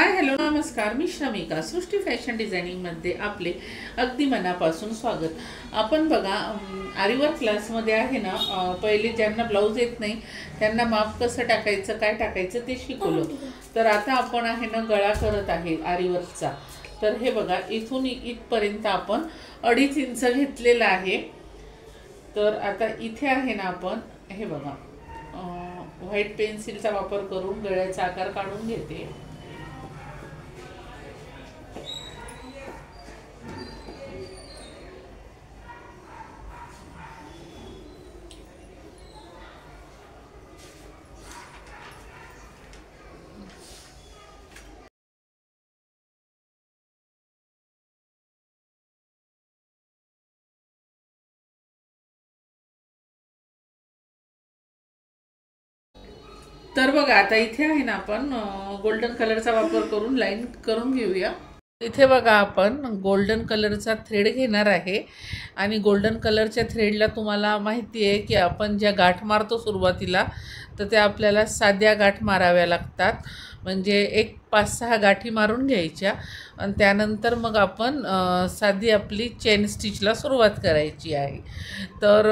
Hi hello नमस्कार, मी श्रमिका सृष्टी fashion डिझायनिंगमध्ये आपले अगदी मनापासून स्वागत. आपण बघा आरीवर्क क्लासमध्ये आहे ना, पहिले ज्यांना ब्लाऊज येत नाही त्यांना माप कसं टाकायचं, काय टाकायचं ते शिकवलं. तर आता आपण आहे ना गळा करत आहे आरीवर्कचा. तर हे बघा इथून इथपर्यंत आपण 2.5 इंच घेतलेला आहे. तर आता इथे आहे ना आपण हे बघा व्हाईट पेन्सिलचा वापर करून गळ्याचा आकार काढून घेते. तर बघा आता इथे आहे ना आपण गोल्डन कलरचा वापर करून लाईन करून घेऊया. इथे बघा आपण गोल्डन कलरचा थ्रेड घेणार आहे आणि गोल्डन कलरच्या थ्रेडला तुम्हाला माहिती आहे की आपण ज्या गाठ मारतो सुरुवातीला तर त्या आपल्याला साध्या गाठ माराव्या लागतात. म्हणजे एक 5-6 गाठी मारून घ्यायच्या आणि त्यानंतर मग आपण साधी आपली चेन स्टिचला सुरुवात करायची आहे. तर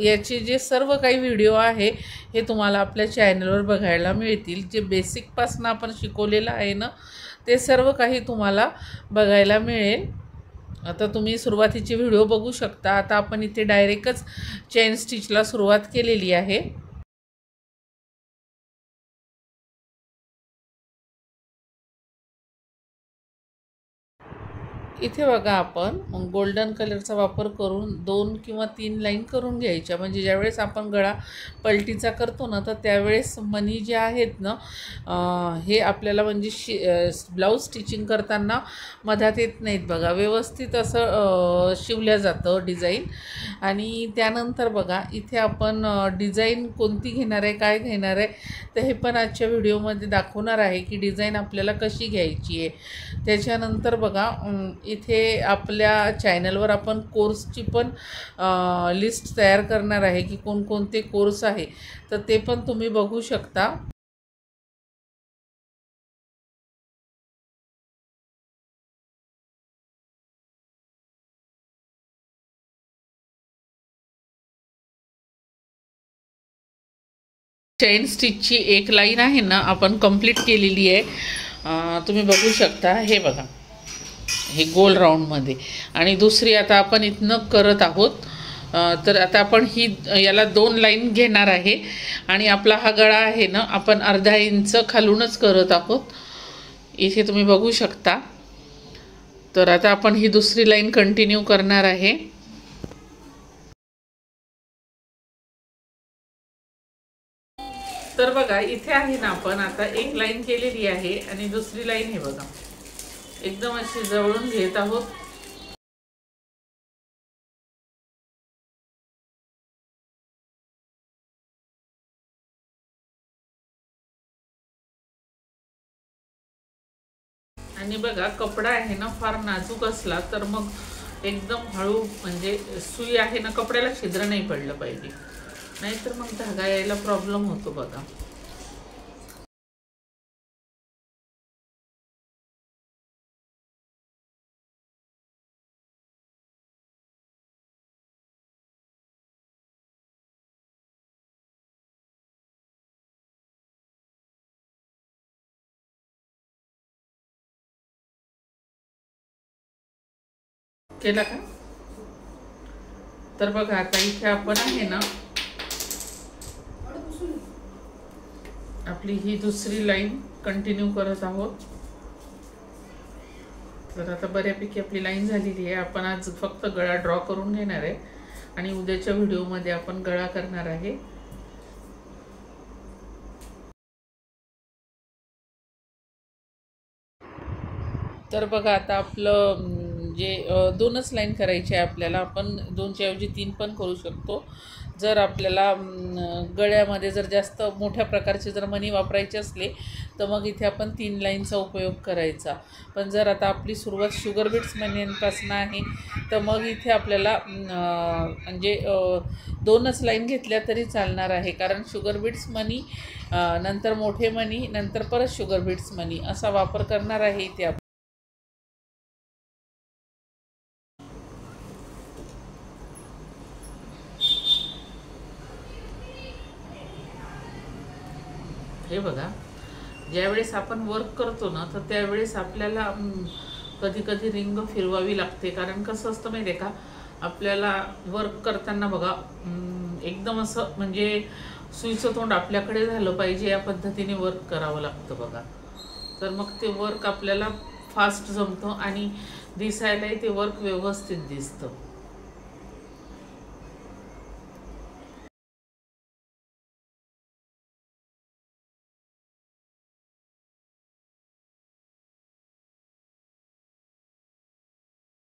याचे जे सर्व काही व्हिडिओ आहे हे तुम्हाला आपल्या चॅनलवर बघायला मिळतील. जे बेसिकपासून आपण शिकवलेलं आहे ना ते सर्व काही तुम्हाला बघायला मिळेल. आता तुम्ही सुरुवातीचे व्हिडिओ बघू शकता. आता आपण इथे डायरेक्टच चेन स्टिचला सुरुवात केलेली आहे. इथे बघा आपण गोल्डन कलरचा वापर करून 2 किंवा 3 लाईन करून घ्यायच्या. म्हणजे ज्यावेळेस आपण गळा पलटीचा करतो ना तर त्यावेळेस मणी जे आहेत ना हे आपल्याला म्हणजे ब्लाऊज स्टिचिंग करताना मधात येत नाहीत बघा. व्यवस्थित असं शिवल्या जातं डिझाईन. आणि त्यानंतर बघा इथे आपण डिझाईन कोणती घेणार आहे, काय घेणार आहे तर हे पण आजच्या व्हिडिओमध्ये दाखवणार आहे की डिझाईन आपल्याला कशी घ्यायची आहे. त्याच्यानंतर बघा इथे आपल्या चॅनलवर आपण कोर्सची पण लिस्ट तयार करणार आहे की कोणकोणते कोर्स आहे तर ते पण तुम्ही बघू शकता. चेन स्टिचची एक लाईन आहे ना आपण कंप्लीट केलेली आहे. तुम्ही बघू शकता. हे बघा हे गोल राऊंडमध्ये. आणि दुसरी आता आपण इथनं करत आहोत. तर आता आपण याला 2 लाईन घेणार आहे आणि आपला हा गळा आहे ना आपण अर्धा इंच खालूनच करत आहोत. इथे तुम्ही बघू शकता. तर आता आपण ही दुसरी लाईन कंटिन्यू करणार आहे. तर बघा इथे आहे ना आपण आता एक लाईन केलेली आहे आणि दुसरी लाईन हे बघा एकदम अशी जवळून घेत आहोत. आणि बघा कपडा आहे ना फार नाजूक असला तर मग एकदम हळू म्हणजे सुई आहे ना कपड्याला छिद्र नाही पडलं पाहिजे, नाहीतर मग धागा यायला प्रॉब्लेम होतो बघा. केला का? तर बघा आता इथे आपण आहे ना आपली ही दुसरी लाईन कंटिन्यू करत आहोत. तर आता बऱ्यापैकी आपली लाईन झालेली आहे. आपण आज फक्त गळा ड्रॉ करून घेणार आहे आणि उद्याच्या व्हिडिओमध्ये आपण गळा करणार आहे. तर बघा आता आपलं जे 2च लाईन करायची आहे आपल्याला. आपण 2च्या ऐवजी 3 पण करू शकतो. जर आपल्याला गळ्यामध्ये जर जास्त मोठ्या प्रकारचे जर मणी वापरायचे असले तर मग इथे आपण 3 लाईनचा उपयोग करायचा. पण जर आता आपली सुरुवात शुगर बीट्स मण्यांपासून आहे तर मग इथे आपल्याला म्हणजे 2च लाईन घेतल्या तरी चालणार आहे. कारण शुगर बीट्स मणी नंतर मोठे मणी नंतर परत शुगर बीट्स मणी असा वापर करणार आहे इथे आपण. हे बघा, ज्यावेळेस आपण वर्क करतो ना तर त्यावेळेस आपल्याला कधी कधी रिंग फिरवावी लागते. कारण कसं असतं माहिती आहे का, आपल्याला वर्क करताना बघा एकदम असं म्हणजे सुईचं तोंड आपल्याकडे झालं पाहिजे या पद्धतीने वर्क करावं लागतं बघा. तर मग ते वर्क आपल्याला फास्ट जमतं आणि दिसायलाही ते वर्क व्यवस्थित दिसतं.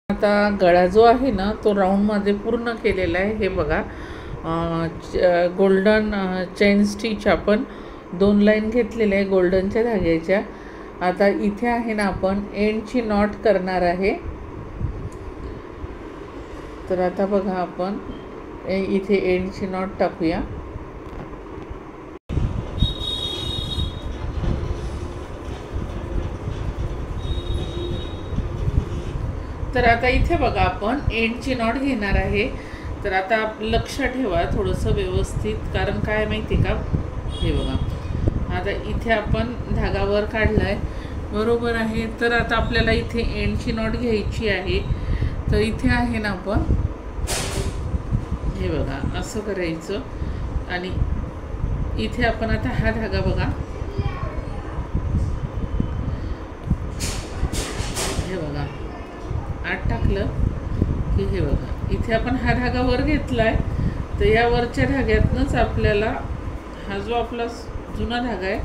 आता गळा जो आहे ना तो राऊंडमध्ये पूर्ण केलेला आहे. हे बघा, गोल्डन चेन स्टिच आपण 2 लाईन घेतलेल्या आहे गोल्डनच्या धाग्याच्या. आता इथे आहे ना आपण एंडची नॉट करणार आहे. तर आता बघा आपण इथे एंडची नॉट टाकूया. तर आता इथे बघा आपण एंडची नॉट घेणार आहे. तर आता लक्ष ठेवा थोडंसं व्यवस्थित, कारण काय माहिती का, हे बघा आता इथे आपण धागा वर काढला आहे बरोबर आहे. तर आता आपल्याला इथे एंडची नॉट घ्यायची आहे. तर इथे आहे ना आपण हे बघा असं करायचं आणि इथे आपण आता हा धागा बघा, हे बघा आत टाकलं की हे बघा इथे आपण हा धागा वर घेतला आहे. तर या वरच्या धाग्यातनंच आपल्याला हा जो आपला जुना धागा आहे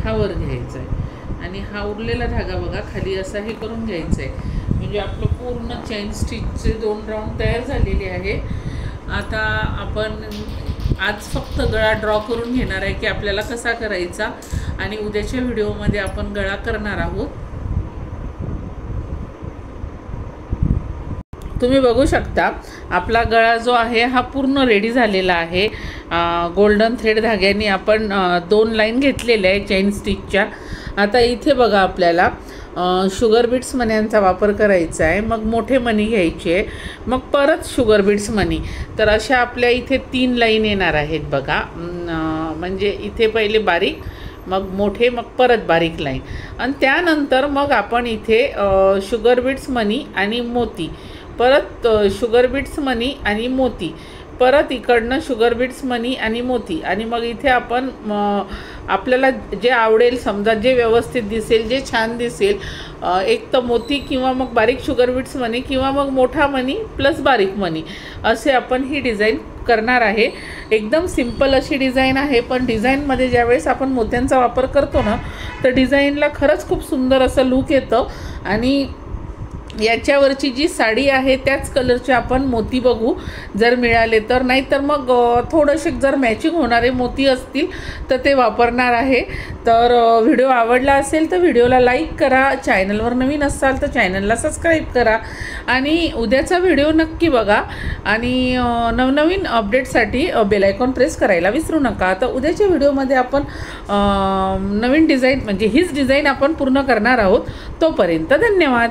हा वर घ्यायचा आहे आणि हा उरलेला धागा बघा खाली असा हे करून घ्यायचा आहे. म्हणजे आपलं पूर्ण चेन स्टिचचे 2 राऊंड तयार झालेले आहे. आता आपण आज फक्त गळा ड्रॉ करून घेणार आहे की आपल्याला कसा करायचा, आणि उद्याच्या व्हिडिओमध्ये आपण गळा करणार आहोत. तुम्ही बघू शकता आपला गळा जो आहे हा पूर्ण रेडी झालेला आहे. गोल्डन थ्रेड धाग्यांनी आपण 2 लाईन घेतलेल्या आहे चेन स्टिचच्या. आता इथे बघा आपल्याला शुगर बीट्स मण्यांचा वापर करायचा आहे. मग मोठे मणी घ्यायचे, मग परत शुगर बीट्स मणी. तर अशा आपल्या इथे 3 लाईन येणार आहेत बघा. म्हणजे इथे पहिले बारीक, मग मोठे, मग परत बारीक लाईन, आणि त्यानंतर मग आपण इथे शुगर बीट्स मणी आणि मोती, परत शुगर बीट्स मणी आणि मोती, परत इकडनं शुगर बीट्स मणी आणि मोती, आणि मग इथे आपण आपल्याला जे आवडेल समजा जे व्यवस्थित दिसेल जे छान दिसेल, एक तर मोती किंवा मग बारीक शुगर बीट्स मणी किंवा मग मोठा मणी प्लस बारीक मणी, असे आपण ही डिझाईन करणार आहे. एकदम सिंपल अशी डिझाईन आहे, पण डिझाईनमध्ये ज्यावेळेस आपण मोत्यांचा वापर करतो ना तर डिझाईनला खरंच खूप सुंदर असं लूक येतं. आणि याच्यावरची जी साडी आहे त्याच कलरचे आपण मोती बघू जर मिळाले तर, नाहीतर मग थोडेसे जर मॅचिंग होणारे मोती असतील तर ते वापरणार आहे. तर व्हिडिओ आवडला असेल तर व्हिडिओला लाईक करा, चॅनलवर नवीन असाल तर चॅनलला सबस्क्राईब करा, आणि उद्याचा व्हिडिओ नक्की बघा, आणि नवनवीन अपडेटसाठी बेल आयकॉन प्रेस करायला विसरू नका. तर उद्याच्या व्हिडिओमध्ये आपण नवीन डिझाईन म्हणजे हीच डिझाईन आपण पूर्ण करणार आहोत. तोपर्यंत धन्यवाद.